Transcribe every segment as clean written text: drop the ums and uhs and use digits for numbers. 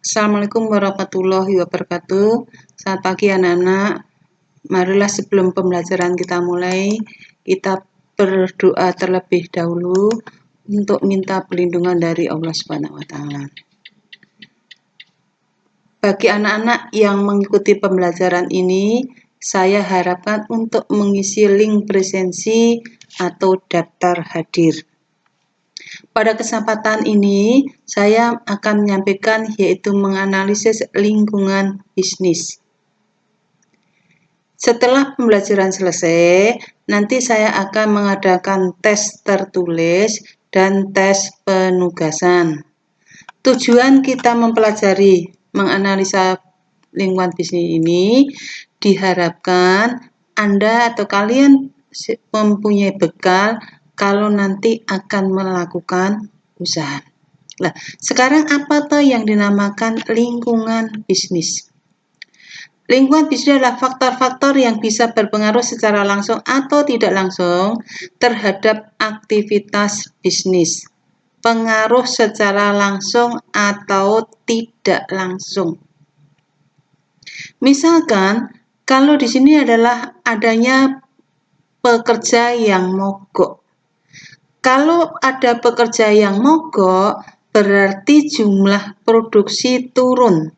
Assalamualaikum warahmatullahi wabarakatuh. Selamat pagi anak-anak. Marilah sebelum pembelajaran kita mulai, kita berdoa terlebih dahulu untuk minta perlindungan dari Allah Subhanahu wa taala. Bagi anak-anak yang mengikuti pembelajaran ini, saya harapkan untuk mengisi link presensi atau daftar hadir. Pada kesempatan ini, saya akan menyampaikan yaitu menganalisis lingkungan bisnis. Setelah pembelajaran selesai, nanti saya akan mengadakan tes tertulis dan tes penugasan. Tujuan kita mempelajari menganalisa lingkungan bisnis ini diharapkan Anda atau kalian mempunyai bekal kalau nanti akan melakukan usaha. Nah, sekarang apa toh yang dinamakan lingkungan bisnis? Lingkungan bisnis adalah faktor-faktor yang bisa berpengaruh secara langsung atau tidak langsung terhadap aktivitas bisnis. Pengaruh secara langsung atau tidak langsung. Misalkan, kalau di sini adalah adanya pekerja yang mogok. Kalau ada pekerja yang mogok, berarti jumlah produksi turun.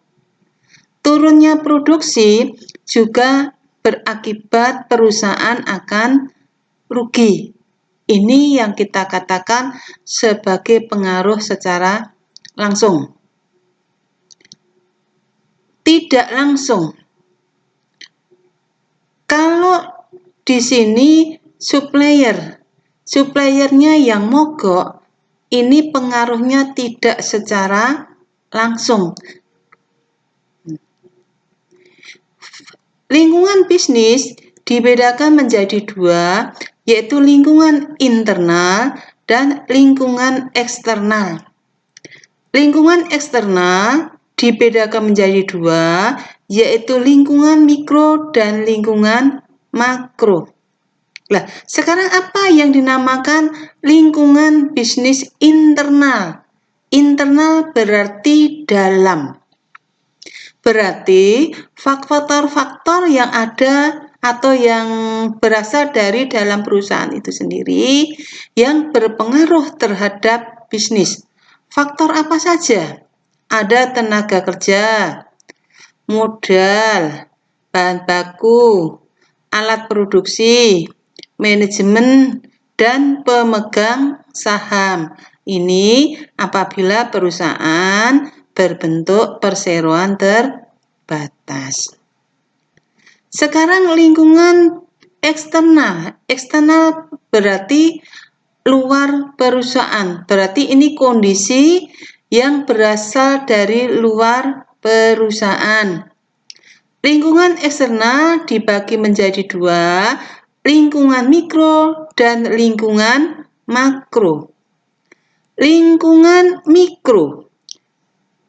Turunnya produksi juga berakibat perusahaan akan rugi. Ini yang kita katakan sebagai pengaruh secara langsung. Tidak langsung. Kalau di sini suppliernya yang mogok, ini pengaruhnya tidak secara langsung. Lingkungan bisnis dibedakan menjadi dua, yaitu lingkungan internal dan lingkungan eksternal. Lingkungan eksternal dibedakan menjadi dua, yaitu lingkungan mikro dan lingkungan makro. Nah, sekarang apa yang dinamakan lingkungan bisnis internal? Internal berarti dalam. Berarti faktor-faktor yang ada atau yang berasal dari dalam perusahaan itu sendiri yang berpengaruh terhadap bisnis. Faktor apa saja? Ada tenaga kerja, modal, bahan baku, alat produksi, manajemen, dan pemegang saham. Ini apabila perusahaan berbentuk perseroan terbatas. Sekarang lingkungan eksternal. Eksternal berarti luar perusahaan. Berarti ini kondisi yang berasal dari luar perusahaan. Lingkungan eksternal dibagi menjadi dua, lingkungan mikro dan lingkungan makro. Lingkungan mikro.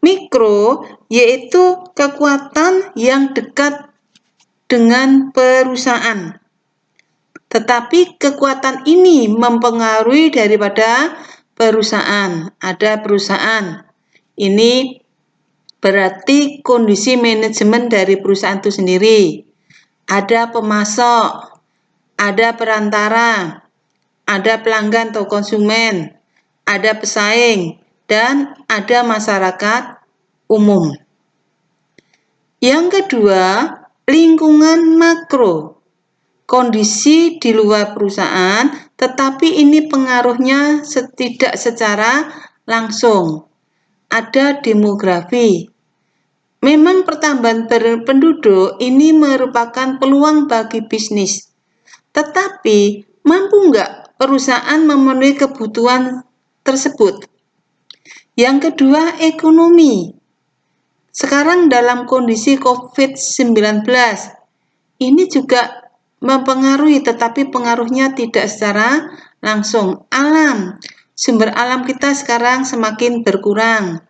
Mikro yaitu kekuatan yang dekat dengan perusahaan. Tetapi kekuatan ini mempengaruhi daripada perusahaan. Ada perusahaan. Ini berarti kondisi manajemen dari perusahaan itu sendiri. Ada pemasok, ada perantara, ada pelanggan atau konsumen, ada pesaing, dan ada masyarakat umum. Yang kedua, lingkungan makro. Kondisi di luar perusahaan, tetapi ini pengaruhnya tidak secara langsung. Ada demografi. Memang pertambahan penduduk ini merupakan peluang bagi bisnis. Tetapi, mampu nggak perusahaan memenuhi kebutuhan tersebut? Yang kedua, ekonomi. Sekarang dalam kondisi COVID-19, ini juga mempengaruhi, tetapi pengaruhnya tidak secara langsung. Alam, sumber alam kita sekarang semakin berkurang.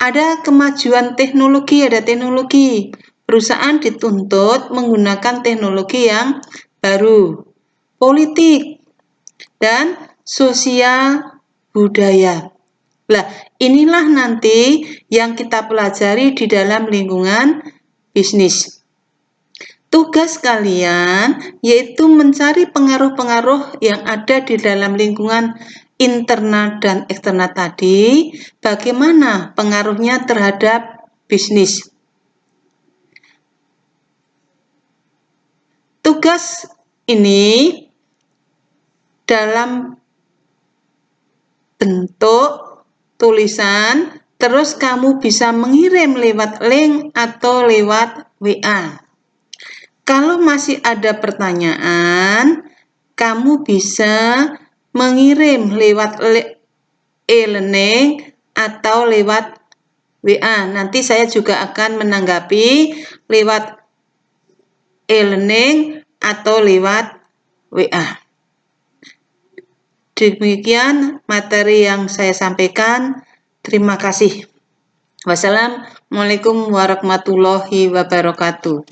Ada kemajuan teknologi, ada teknologi. Perusahaan dituntut menggunakan teknologi yang baru. Politik dan sosial budaya. Nah, inilah nanti yang kita pelajari di dalam lingkungan bisnis. Tugas kalian yaitu mencari pengaruh-pengaruh yang ada di dalam lingkungan internal dan eksternal tadi, bagaimana pengaruhnya terhadap bisnis. Tugas ini dalam bentuk tulisan, terus kamu bisa mengirim lewat link atau lewat WA. Kalau masih ada pertanyaan, kamu bisa mengirim lewat e-learning atau lewat WA. Nanti saya juga akan menanggapi lewat e-learning atau lewat WA. Demikian materi yang saya sampaikan. Terima kasih. Wassalamualaikum warahmatullahi wabarakatuh.